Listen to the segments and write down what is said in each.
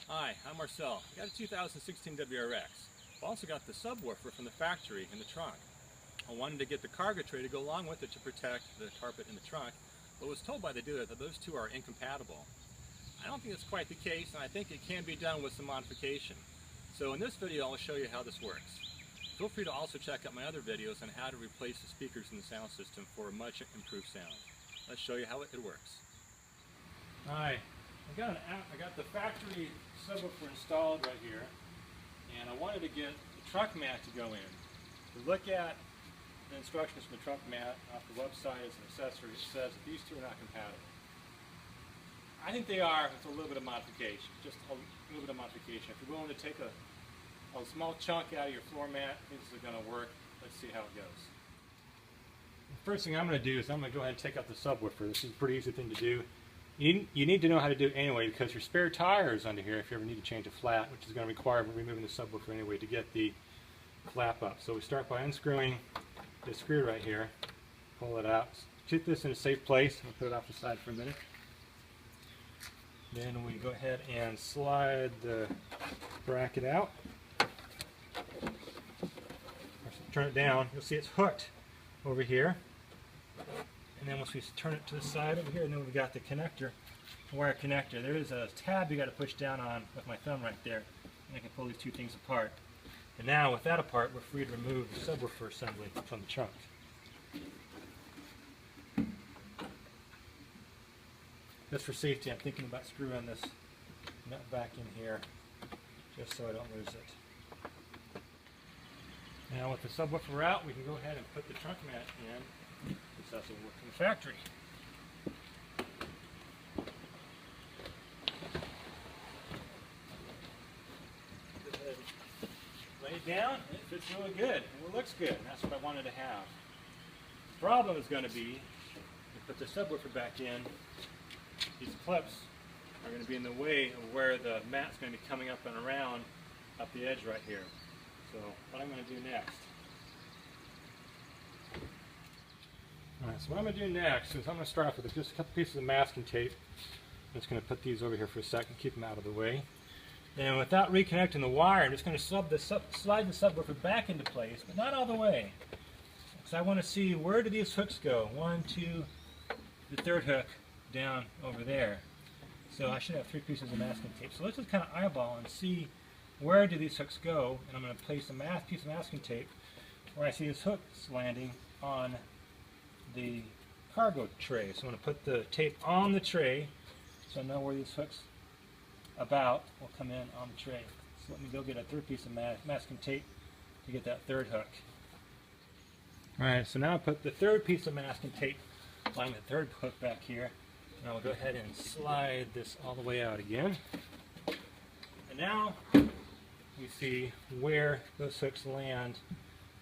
Hi, I'm Marcel. I got a 2016 WRX. I've also got the subwoofer from the factory in the trunk. I wanted to get the cargo tray to go along with it to protect the carpet in the trunk, but was told by the dealer that those two are incompatible. I don't think that's quite the case, and I think it can be done with some modification. So in this video, I'll show you how this works. Feel free to also check out my other videos on how to replace the speakers in the sound system for a much improved sound. Let's show you how it works. Hi, I got the factory subwoofer installed right here, and I wanted to get the truck mat to go in. If you look at the instructions from the truck mat off the website as an accessory, it says that these two are not compatible. I think they are with a little bit of modification, just a little bit of modification. If you're willing to take a small chunk out of your floor mat, I think this is going to work. Let's see how it goes. The first thing I'm going to do is I'm going to go ahead and take out the subwoofer. This is a pretty easy thing to do. You need to know how to do it anyway, because your spare tire is under here if you ever need to change a flat, which is going to require removing the subwoofer anyway to get the flap up. So we start by unscrewing this screw right here, pull it out, keep this in a safe place. I'll put it off the side for a minute. Then we go ahead and slide the bracket out. Turn it down, you'll see it's hooked over here. And then once we turn it to the side over here, and then we've got the connector, wire connector. There is a tab you got to push down on with my thumb right there, and I can pull these two things apart. And now with that apart, we're free to remove the subwoofer assembly from the trunk. Just for safety, I'm thinking about screwing this nut back in here, just so I don't lose it. Now with the subwoofer out, we can go ahead and put the trunk mat in. This also works in the factory. Go ahead and lay it down, and it fits really good, and it looks good, and that's what I wanted to have. The problem is going to be, to put the subwoofer back in, these clips are going to be in the way of where the mat's going to be coming up and around up the edge right here. So what I'm going to do next. Alright, so what I'm going to do next is I'm going to start off with just a couple pieces of masking tape. I'm just going to put these over here for a second, keep them out of the way. And without reconnecting the wire, I'm just going to slide the subwoofer back into place, but not all the way. Because I want to see, where do these hooks go? One, two, the third hook down over there. So I should have 3 pieces of masking tape. So let's just kind of eyeball and see, where do these hooks go? And I'm going to place a piece of masking tape where I see this hooks landing on the cargo tray. So I'm going to put the tape on the tray so I know where these hooks will come in on the tray. So let me go get a 3rd piece of masking tape to get that 3rd hook. Alright, so now I put the 3rd piece of masking tape on the 3rd hook back here, and I'll go ahead and slide this all the way out again. And now we see where those hooks land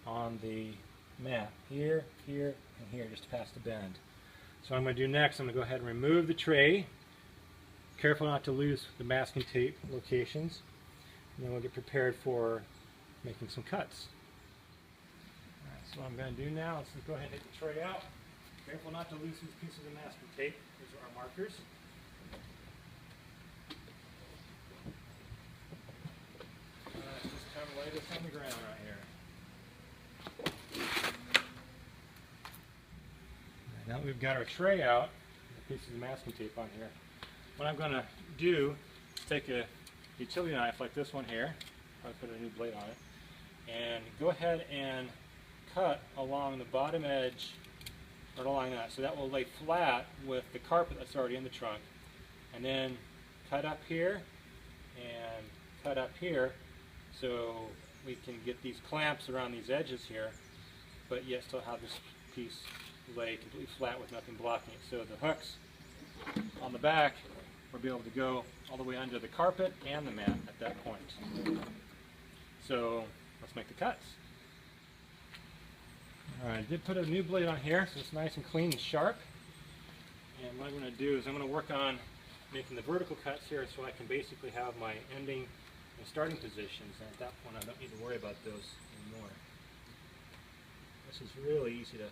on the mat. Here, here, and here, just past the bend. So what I'm going to do next, I'm going to go ahead and remove the tray. Careful not to lose the masking tape locations. And then we'll get prepared for making some cuts. Alright, so what I'm going to do now is just go ahead and take the tray out. Careful not to lose these pieces of masking tape. These are our markers. Just kind of lay this on the ground right here. Now that we've got our tray out, the pieces of masking tape on here, what I'm going to do is take a utility knife like this one here, probably put a new blade on it, and go ahead and cut along the bottom edge, right along that, so that will lay flat with the carpet that's already in the trunk, and then cut up here and cut up here so we can get these clamps around these edges here, but yet still have this piece lay completely flat with nothing blocking it. So the hooks on the back will be able to go all the way under the carpet and the mat at that point. So let's make the cuts. Alright, I did put a new blade on here so it's nice and clean and sharp. And what I'm going to do is I'm going to work on making the vertical cuts here so I can basically have my ending and starting positions, and at that point I don't need to worry about those anymore. This is really easy to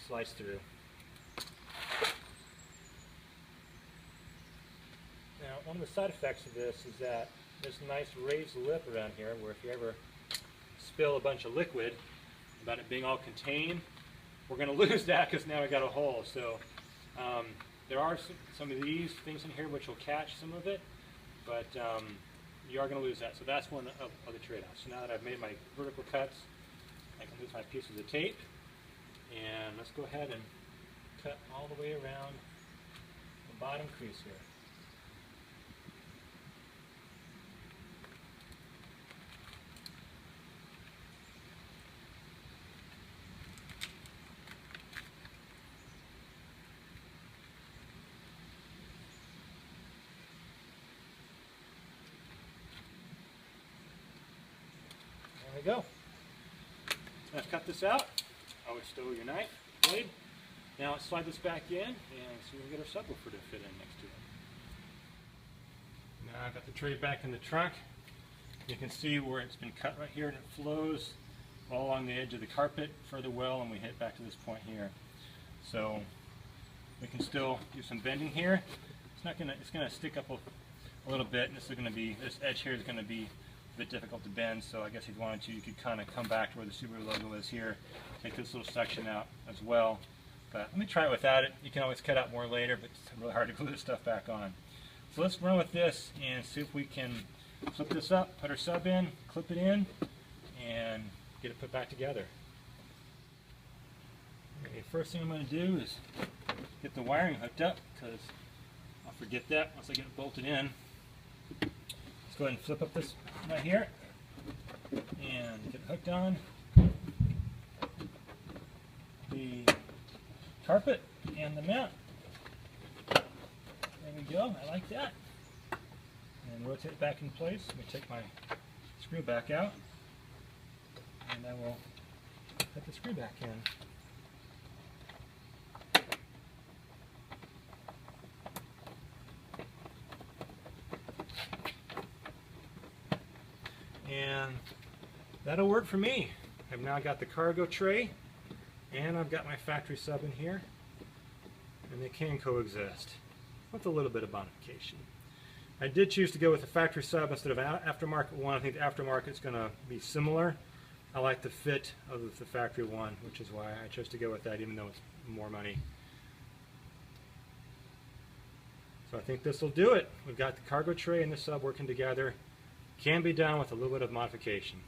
slice through. Now one of the side effects of this is that there's a nice raised lip around here where if you ever spill a bunch of liquid, about it being all contained, we're going to lose that because now we got a hole. So there are some of these things in here which will catch some of it, but you are going to lose that. So that's one of the trade-offs. So now that I've made my vertical cuts, I can lose my pieces of tape. And let's go ahead and cut all the way around the bottom crease here. There we go. I've cut this out. Always stow your knife blade. Now let's slide this back in and see if we can get our subwoofer to fit in next to it. Now I've got the tray back in the trunk. You can see where it's been cut right here, and it flows all along the edge of the carpet further well, and we hit back to this point here. So we can still do some bending here. It's gonna stick up a little bit, and this edge here is gonna be a bit difficult to bend. So I guess if you wanted to, you could kind of come back to where the Subaru logo is here, take this little section out as well. But let me try it without it. You can always cut out more later, but it's really hard to glue this stuff back on. So let's run with this and see if we can flip this up, put our sub in, clip it in, and get it put back together. Okay, first thing I'm going to do is get the wiring hooked up, because I'll forget that once I get it bolted in. Let's go ahead and flip up this right here and get it hooked on the carpet and the mount. There we go, I like that. And rotate it back in place. Let me take my screw back out, and I will put the screw back in. And that'll work for me. I've now got the cargo tray, and I've got my factory sub in here, and they can coexist with a little bit of modification. I did choose to go with the factory sub instead of aftermarket one. I think the aftermarket is going to be similar. I like the fit of the factory one, which is why I chose to go with that, even though it's more money. So I think this will do it. We've got the cargo tray and the sub working together. Can be done with a little bit of modification.